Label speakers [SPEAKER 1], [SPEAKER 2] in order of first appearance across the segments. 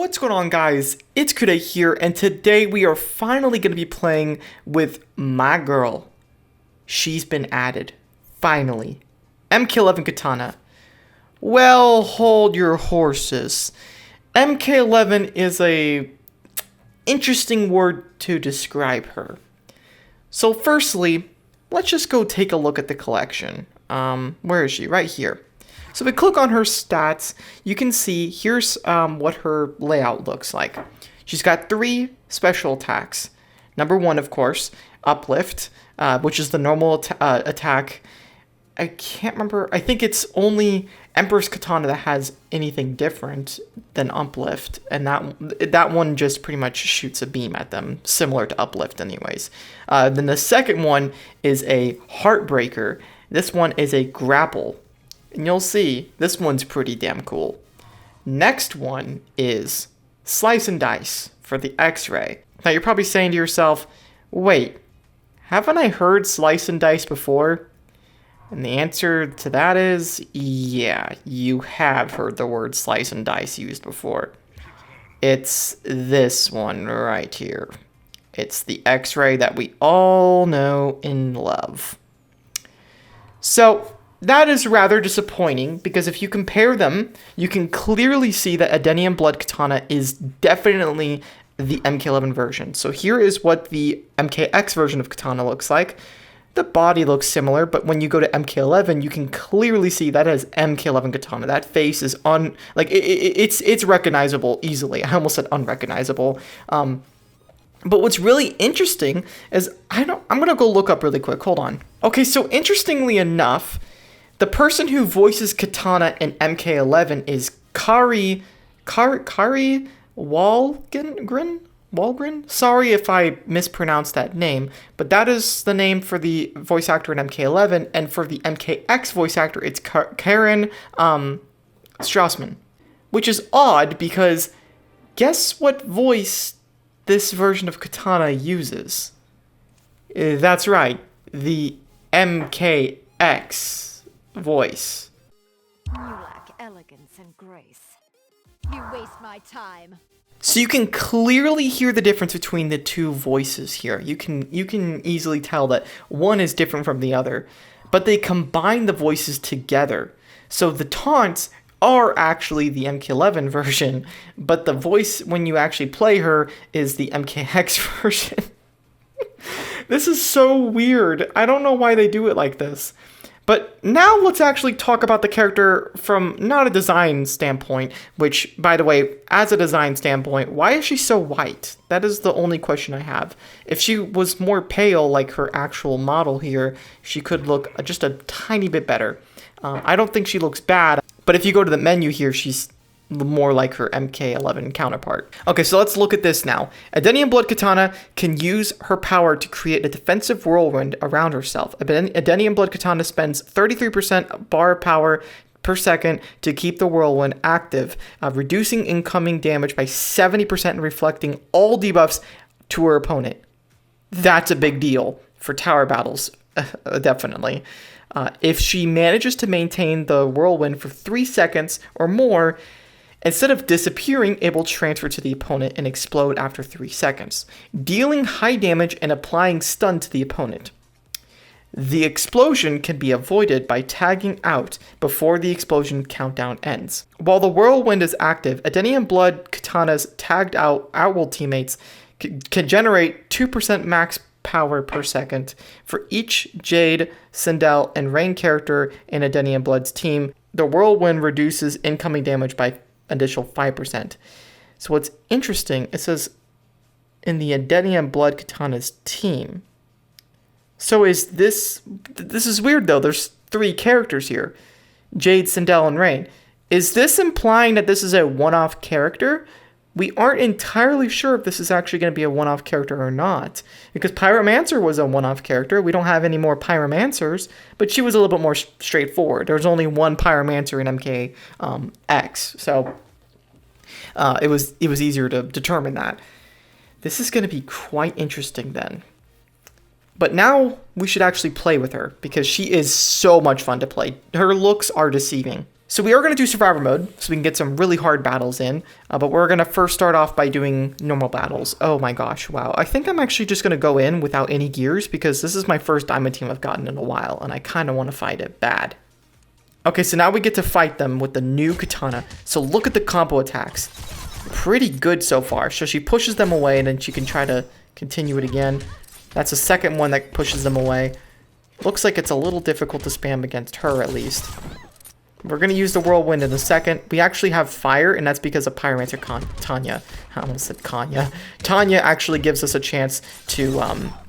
[SPEAKER 1] What's going on, guys? It's Kude here, and today we are finally going to be playing with my girl. She's been added. Finally. MK11 Kitana. Well, hold your horses. MK11 is a interesting word to describe her. So firstly, let's just go take a look at the collection. Where is she? Right here. So if we click on her stats, you can see here's what her layout looks like. She's got 3 special attacks. Number 1, of course, uplift, which is the normal attack. I can't remember. I think it's only Empress Kitana that has anything different than uplift, and that one just pretty much shoots a beam at them, similar to uplift anyways. Then the second one is a heartbreaker. This one is a grapple. And you'll see, this one's pretty damn cool. Next one is Slice and Dice for the X-Ray. Now you're probably saying to yourself, wait, haven't I heard Slice and Dice before? And the answer to that is, yeah, you have heard the word Slice and Dice used before. It's this one right here. It's the X-Ray that we all know and love. So that is rather disappointing, because if you compare them, you can clearly see that EDENIAN Blood Kitana is definitely the MK11 version. So here is what the MKX version of Kitana looks like. The body looks similar, but when you go to MK11, you can clearly see that as MK11 Kitana. That face is it's recognizable easily. I almost said unrecognizable. But what's really interesting is I'm gonna go look up really quick. Hold on. Okay, so interestingly enough, the person who voices Kitana in MK11 is Kari Walgren? Sorry if I mispronounced that name, but that is the name for the voice actor in MK11, and for the MKX voice actor, it's Karen Strassman. Which is odd, because guess what voice this version of Kitana uses? That's right, the MKX voice.
[SPEAKER 2] You lack elegance and grace. You waste my time.
[SPEAKER 1] So you can clearly hear the difference between the two voices here. You can easily tell that one is different from the other, but they combine the voices together. So the taunts are actually the MK11 version, but the voice when you actually play her is the MKX version. This is so weird. I don't know why they do it like this. But now let's actually talk about the character from not a design standpoint, which, by the way, as a design standpoint, why is she so white? That is the only question I have. If she was more pale like her actual model here, she could look just a tiny bit better. I don't think she looks bad, but if you go to the menu here, she's more like her MK11 counterpart. Okay, so let's look at this now. EDENIAN Blood Kitana can use her power to create a defensive whirlwind around herself. EDENIAN Blood Kitana spends 33% bar power per second to keep the whirlwind active, reducing incoming damage by 70% and reflecting all debuffs to her opponent. That's a big deal for tower battles, definitely. If she manages to maintain the whirlwind for 3 seconds or more, instead of disappearing, it will transfer to the opponent and explode after 3 seconds, dealing high damage and applying stun to the opponent. The explosion can be avoided by tagging out before the explosion countdown ends. While the whirlwind is active, EDENIAN Blood Kitana's tagged out Outworld teammates can generate 2% max power per second. For each Jade, Sindel, and Rain character in EDENIAN Blood's team, the whirlwind reduces incoming damage by additional 5%. So what's interesting, it says in the EDENIAN Blood Kitana's team. So is this is weird though, there's 3 characters here, Jade, Sindel, and Rain. Is this implying that this is a one-off character? We aren't entirely sure if this is actually going to be a one-off character or not, because Pyromancer was a one-off character. We don't have any more Pyromancers, but she was a little bit more straightforward. There's only one Pyromancer in MKX, so it was easier to determine that. This is going to be quite interesting then. But now we should actually play with her, because she is so much fun to play. Her looks are deceiving. So we are going to do survivor mode, so we can get some really hard battles in, but we're going to first start off by doing normal battles. Oh my gosh, wow. I think I'm actually just going to go in without any gears, because this is my first diamond team I've gotten in a while, and I kind of want to fight it bad. Okay, so now we get to fight them with the new Kitana. So look at the combo attacks. Pretty good so far. So she pushes them away, and then she can try to continue it again. That's the second one that pushes them away. Looks like it's a little difficult to spam against her, at least. We're going to use the whirlwind in a second. We actually have fire, and that's because of Pyromancer Tanya. I almost said Kanya. Tanya actually gives us a chance to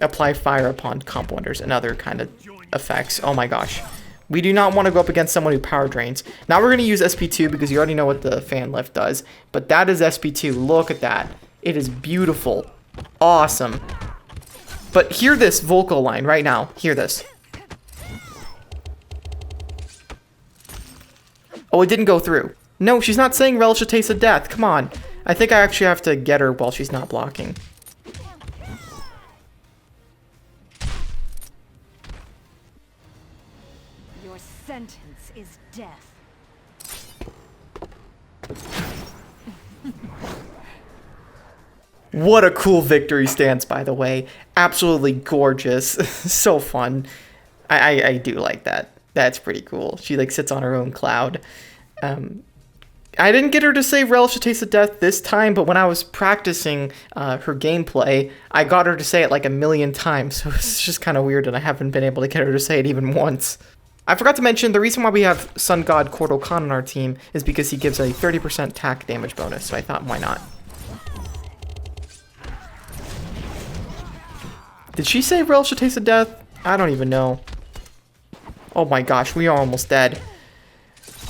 [SPEAKER 1] apply fire upon comp wonders and other kind of effects. Oh my gosh. We do not want to go up against someone who power drains. Now we're going to use SP2 because you already know what the fan lift does. But that is SP2. Look at that. It is beautiful. Awesome. But hear this vocal line right now. Hear this. Oh, it didn't go through. No, she's not saying relish the taste of death. Come on. I think I actually have to get her while she's not blocking.
[SPEAKER 2] Your sentence is death.
[SPEAKER 1] What a cool victory stance, by the way. Absolutely gorgeous. So fun. I do like that. That's pretty cool. She like sits on her own cloud. I didn't get her to say relish the taste of death this time, but when I was practicing her gameplay, I got her to say it like a million times. So it's just kind of weird, and I haven't been able to get her to say it even once. I forgot to mention, the reason why we have Sun God Cordal Khan on our team is because he gives a 30% attack damage bonus, so I thought, why not? Did she say relish the taste of death? I don't even know. Oh my gosh, we are almost dead.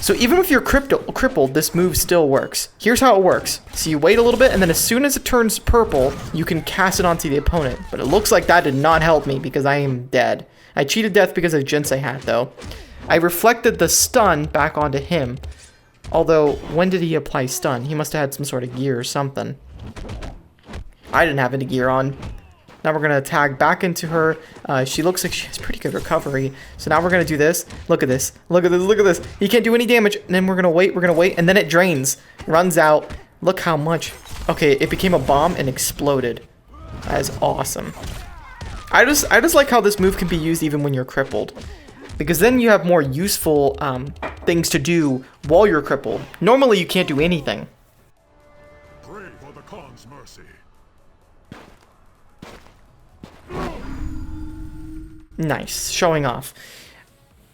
[SPEAKER 1] So even if you're crippled, this move still works. Here's how it works. So you wait a little bit, and then as soon as it turns purple, you can cast it onto the opponent. But it looks like that did not help me because I am dead. I cheated death because of Jinsei hat, though. I reflected the stun back onto him. Although, when did he apply stun? He must have had some sort of gear or something. I didn't have any gear on. Now we're going to tag back into her. She looks like she has pretty good recovery. So now we're going to do this. Look at this. Look at this. Look at this. He can't do any damage. And then we're going to wait. We're going to wait. And then it drains. Runs out. Look how much. Okay, it became a bomb and exploded. That is awesome. I just like how this move can be used even when you're crippled. Because then you have more useful things to do while you're crippled. Normally you can't do anything.
[SPEAKER 3] Pray for the Khan's mercy.
[SPEAKER 1] Nice, showing off.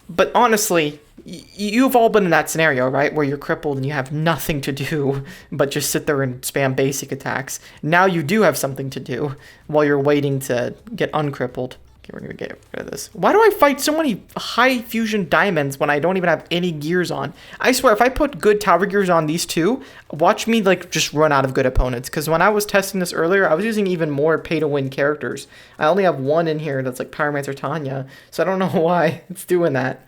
[SPEAKER 1] But honestly, you've all been in that scenario, right? Where you're crippled and you have nothing to do but just sit there and spam basic attacks. Now you do have something to do while you're waiting to get uncrippled. Okay, we're gonna get rid of this. Why do I fight so many high fusion diamonds when I don't even have any gears on? I swear, if I put good tower gears on these two, watch me like just run out of good opponents. Because when I was testing this earlier, I was using even more pay-to-win characters. I only have one in here that's like Pyromancer Tanya, so I don't know why it's doing that.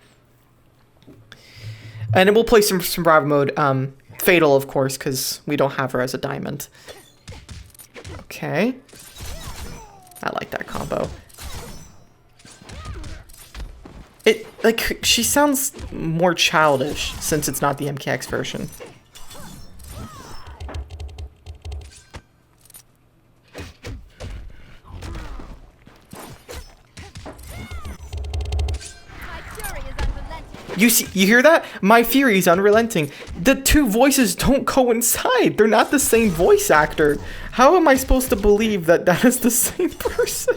[SPEAKER 1] And then we'll play some survival mode. Fatal, of course, because we don't have her as a diamond. Okay. I like that combo. It, like, she sounds more childish since it's not the MKX version. You hear that? My fury is unrelenting. The two voices don't coincide. They're not the same voice actor. How am I supposed to believe that that is the same person?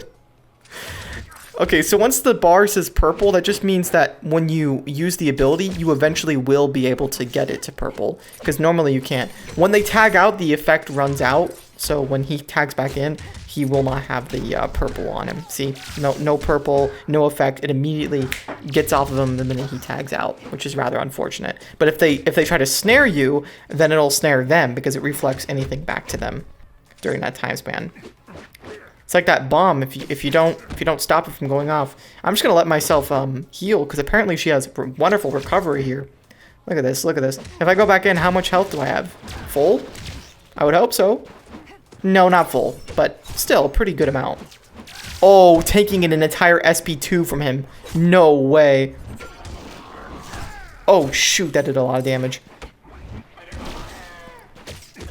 [SPEAKER 1] Okay, so once the bar says purple, that just means that when you use the ability, you eventually will be able to get it to purple. Because normally you can't. When they tag out, the effect runs out. So when he tags back in, he will not have the purple on him. See? No purple, no effect. It immediately gets off of him the minute he tags out, which is rather unfortunate. But if they try to snare you, then it'll snare them because it reflects anything back to them during that time span. It's like that bomb. If you don't stop it from going off, I'm just gonna let myself heal because apparently she has wonderful recovery here. Look at this. Look at this. If I go back in, how much health do I have? Full? I would hope so. No, not full, but still a pretty good amount. Oh, taking an entire SP2 from him. No way. Oh, shoot, that did a lot of damage.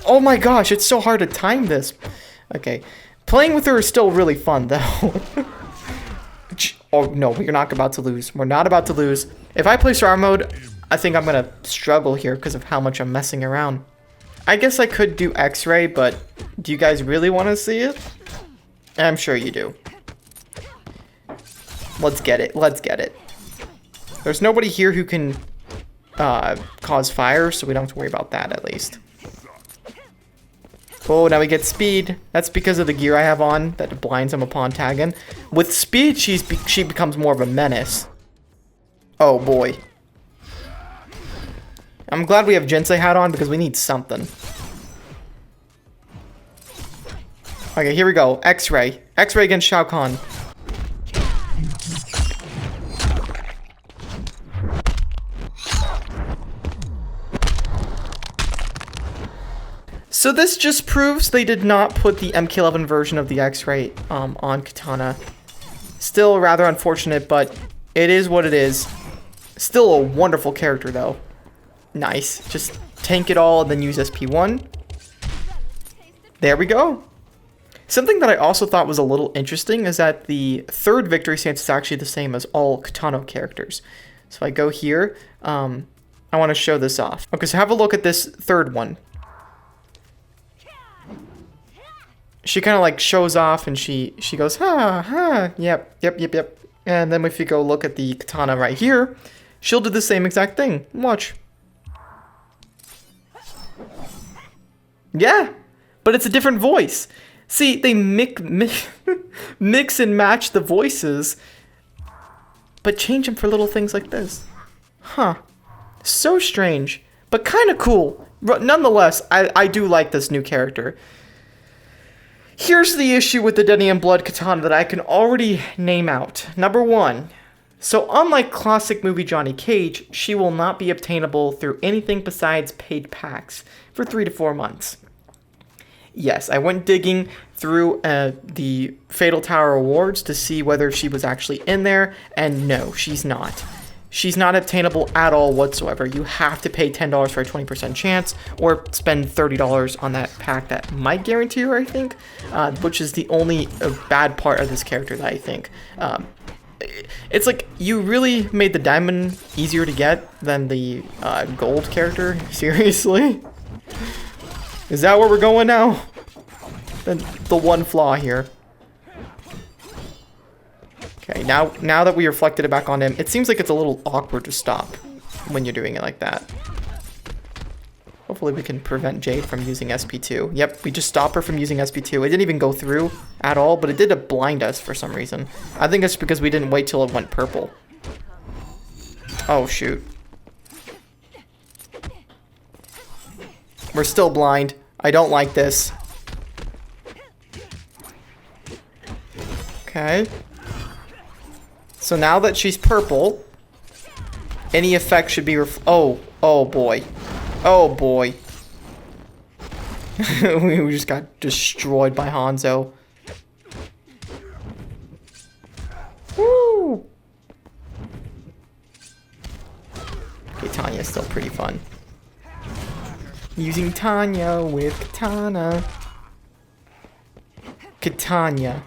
[SPEAKER 1] Oh my gosh, it's so hard to time this. Okay. Playing with her is still really fun, though. Oh, no, we're not about to lose. We're not about to lose. If I play survival mode, I think I'm going to struggle here because of how much I'm messing around. I guess I could do X-ray, but do you guys really want to see it? I'm sure you do. Let's get it. Let's get it. There's nobody here who can cause fire, so we don't have to worry about that at least. Oh, now we get speed. That's because of the gear I have on that blinds him upon tagging. With speed, she becomes more of a menace. Oh boy. I'm glad we have Jinsei hat on because we need something. Okay, here we go. X-ray. X-ray against Shao Kahn. So this just proves they did not put the MK11 version of the X-ray on Kitana. Still rather unfortunate, but it is what it is. Still a wonderful character, though. Nice. Just tank it all and then use SP1. There we go. Something that I also thought was a little interesting is that the third victory stance is actually the same as all Kitana characters. So if I go here, I want to show this off. Okay, so have a look at this third one. She kind of like shows off and she goes, ha, ha, yep. And then if you go look at the Kitana right here, she'll do the same exact thing. Watch. Yeah, but it's a different voice. See, they mix and match the voices, but change them for little things like this. Huh. So strange, but kind of cool. Nonetheless, I do like this new character. Here's the issue with the EDENIAN Blood Kitana that I can already name out. Number one, so unlike classic movie Johnny Cage, she will not be obtainable through anything besides paid packs for 3 to 4 months. Yes, I went digging through the Fatal Tower Awards to see whether she was actually in there, and no, she's not. She's not obtainable at all whatsoever. You have to pay $10 for a 20% chance, or spend $30 on that pack that might guarantee her, I think, which is the only bad part of this character that I think. It's like, you really made the diamond easier to get than the gold character? Seriously? Is that where we're going now? The one flaw here. Okay, now that we reflected it back on him, it seems like it's a little awkward to stop when you're doing it like that. Hopefully we can prevent Jade from using SP2. Yep, we just stopped her from using SP2. It didn't even go through at all, but it did blind us for some reason. I think it's because we didn't wait till it went purple. Oh, shoot. We're still blind. I don't like this. Okay. So now that she's purple, any effect should be oh boy. Oh boy. We just got destroyed by Hanzo. Woo! Okay, Tanya's still pretty fun. Using Tanya with Kitana. Kitana.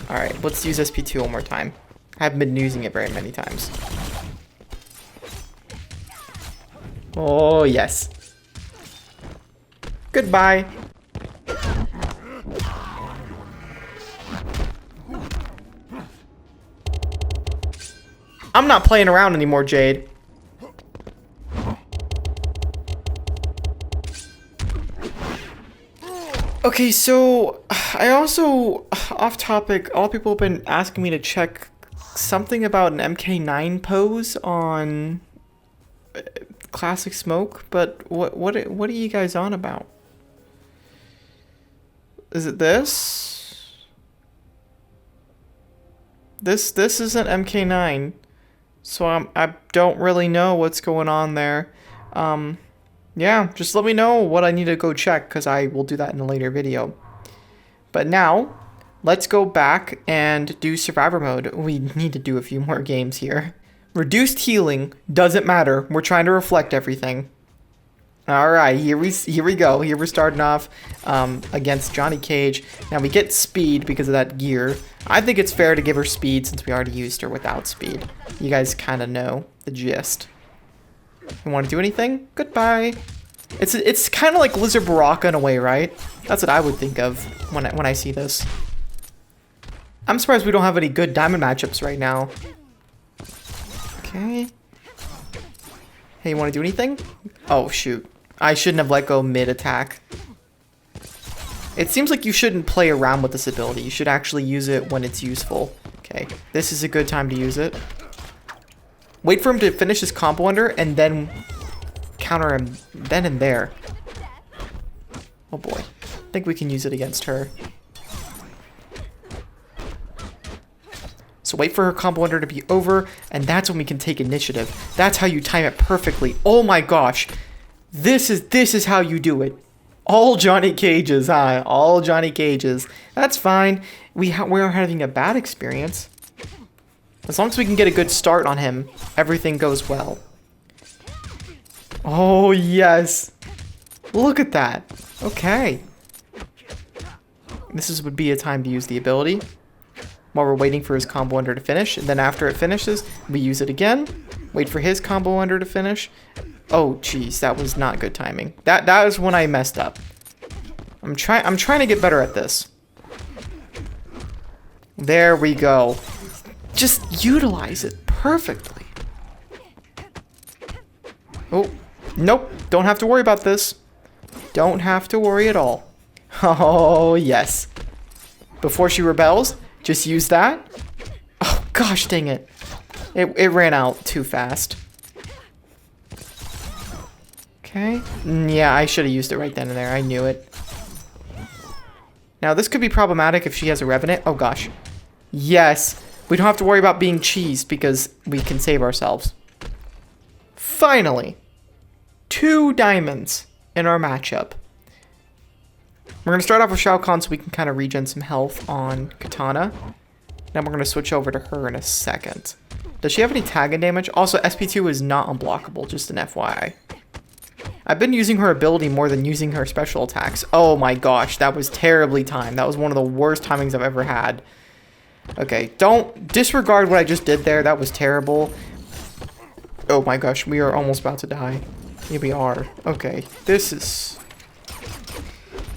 [SPEAKER 1] Alright, let's use SP2 one more time. I haven't been using it very many times. Oh, yes. Goodbye. I'm not playing around anymore, Jade. Okay, so I also, off topic, all people have been asking me to check something about an MK9 pose on Classic Smoke, but what are you guys on about? Is it this? This isn't MK9, so I don't really know what's going on there. Yeah, just let me know what I need to go check, because I will do that in a later video. But now, let's go back and do Survivor mode. We need to do a few more games here. Reduced healing doesn't matter. We're trying to reflect everything. All right, here we go. Here we're starting off against Johnny Cage. Now we get speed because of that gear. I think it's fair to give her speed since we already used her without speed. You guys kind of know the gist. You want to do anything? Goodbye. It's kind of like Lizard Baraka in a way, right? That's what I would think of when I see this. I'm surprised we don't have any good diamond matchups right now. Okay. Hey, you want to do anything? Oh, shoot. I shouldn't have let go mid-attack. It seems like you shouldn't play around with this ability. You should actually use it when it's useful. Okay, this is a good time to use it. Wait for him to finish his combo under and then counter him then and there. Oh boy. I think we can use it against her. So wait for her combo under to be over, and that's when we can take initiative. That's how you time it perfectly. Oh my gosh. This is how you do it. All Johnny Cages, huh? All Johnny Cages. That's fine. We're having a bad experience. As long as we can get a good start on him, everything goes well. Oh, yes. Look at that. Okay. Would be a time to use the ability while we're waiting for his combo under to finish. And then after it finishes, we use it again. Wait for his combo under to finish. Oh, jeez, that was not good timing. That is when I messed up. I'm trying to get better at this. There we go. Just utilize it perfectly. Oh, nope. Don't have to worry about this. Don't have to worry at all. Oh, yes. Before she rebels, just use that. Oh, gosh dang it. It ran out too fast. Okay. Yeah, I should have used it right then and there. I knew it. Now, this could be problematic if she has a Revenant. Oh, gosh. Yes. We don't have to worry about being cheesed because we can save ourselves. Finally. 2 diamonds in our matchup. We're going to start off with Shao Kahn so we can kind of regen some health on Kitana. Then we're going to switch over to her in a second. Does she have any tag and damage? Also, SP2 is not unblockable, just an FYI. I've been using her ability more than using her special attacks. Oh my gosh, that was terribly timed. That was one of the worst timings I've ever had. Okay, don't disregard what I just did there. That was terrible. Oh my gosh, we are almost about to die. Here we are. Okay, this is...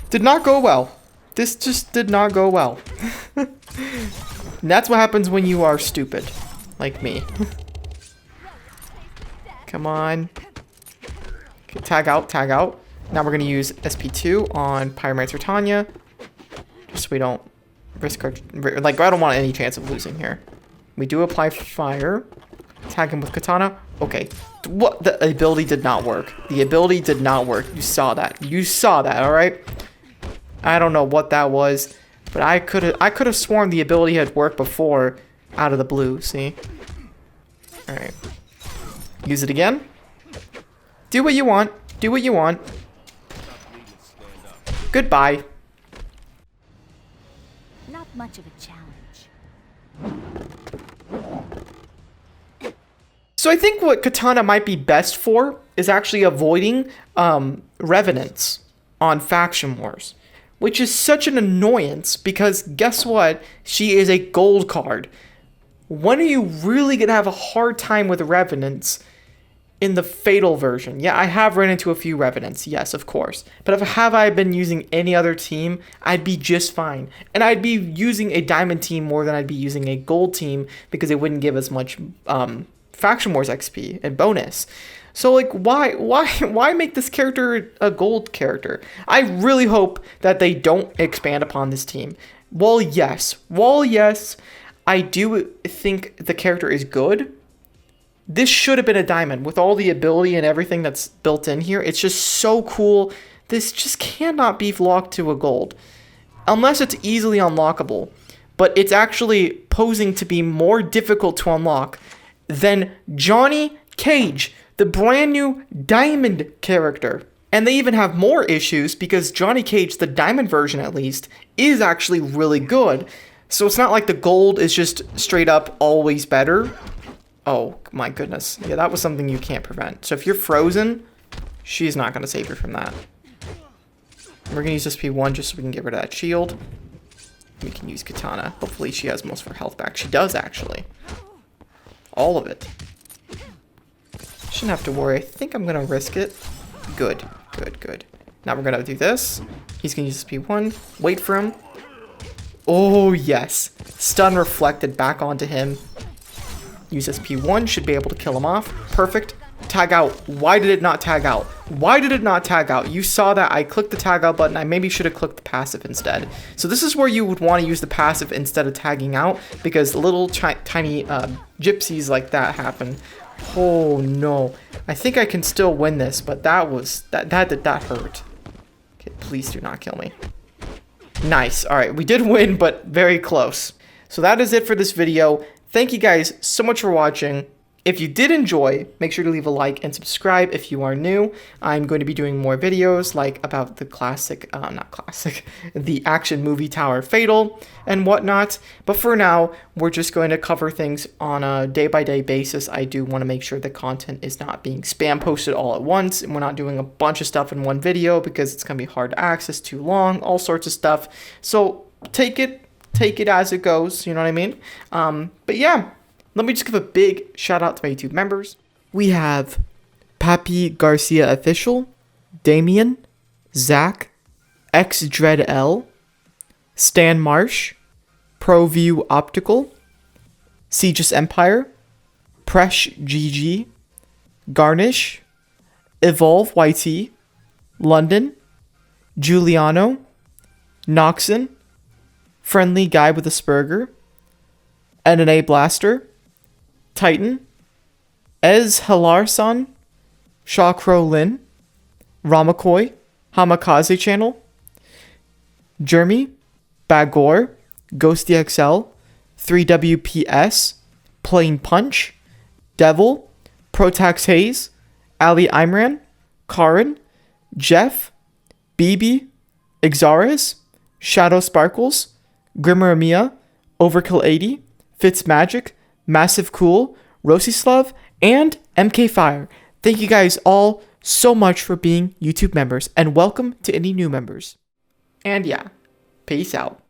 [SPEAKER 1] did not go well. This just did not go well. And that's what happens when you are stupid. Like me. Come on. Okay, tag out, tag out. Now we're going to use SP2 on Pyromancer Tanya. Just so we don't risk our... like, I don't want any chance of losing here. We do apply fire. Tag him with Kitana. Okay. What? The ability did not work. The ability did not work. You saw that. You saw that, alright? I don't know what that was. But I could have sworn the ability had worked before out of the blue, see? Alright. Use it again. Do what you want. Do what you want. Goodbye.
[SPEAKER 2] Not much of a challenge.
[SPEAKER 1] So I think what Kitana might be best for is actually avoiding revenants on faction wars, which is such an annoyance because guess what? She is a gold card. When are you really gonna have a hard time with revenants in the fatal version? Yeah, I have run into a few revenants, yes, of course. But if I been using any other team, I'd be just fine. And I'd be using a diamond team more than I'd be using a gold team because it wouldn't give as much faction wars XP and bonus. So like why make this character a gold character? I really hope that they don't expand upon this team. While yes, I do think the character is good. This should have been a diamond with all the ability and everything that's built in here. It's just so cool. This just cannot be locked to a gold unless it's easily unlockable, but it's actually posing to be more difficult to unlock than Johnny Cage, the brand new diamond character. And they even have more issues because Johnny Cage, the diamond version at least, is actually really good. So it's not like the gold is just straight up always better. Oh my goodness. Yeah, that was something you can't prevent. So if you're frozen, she's not going to save you from that. We're going to use this P1 just so we can get rid of that shield. We can use Kitana. Hopefully she has most of her health back. She does, actually. All of it. Shouldn't have to worry. I think I'm going to risk it. Good. Good, good. Now we're going to do this. He's going to use this P1. Wait for him. Oh, yes. Stun reflected back onto him. Use this P1. Should be able to kill him off. Perfect. Tag out. Why did it not tag out? Why did it not tag out? You saw that I clicked the tag out button. I maybe should have clicked the passive instead. So this is where you would want to use the passive instead of tagging out, because little tiny gypsies like that happen. Oh no. I think I can still win this, but that hurt. Okay, please do not kill me. Nice. All right, we did win, but very close. So that is it for this video. Thank you guys so much for watching. If you did enjoy, make sure to leave a like and subscribe if you are new. I'm going to be doing more videos like about the the action movie Tower Fatal and whatnot. But for now, we're just going to cover things on a day-by-day basis. I do want to make sure the content is not being spam posted all at once, and we're not doing a bunch of stuff in one video because it's going to be hard to access, too long, all sorts of stuff. So take it as it goes, you know what I mean? But yeah. Let me just give a big shout out to my YouTube members. We have Papi Garcia Official, Damien, Zach, XDreadL, Stan Marsh, ProView Optical, Siege's Empire, Presh GG, Garnish, Evolve YT, London, Giuliano, Noxon, Friendly Guy with a Spurger, NNA Blaster, Titan, Ez Halarsan, Shawcrow Lin, Ramakoi, Hamakaze Channel, Jeremy, Bagor, GhostDXL, 3WPS, Plain Punch, Devil, Protax Hayes, Ali Imran, Karin, Jeff, BB, Exaris, Shadow Sparkles, Grimmer Mia, Overkill 80, Fitzmagic, Massive Cool, Rosislav, and MK Fire. Thank you guys all so much for being YouTube members, and welcome to any new members. And yeah, peace out.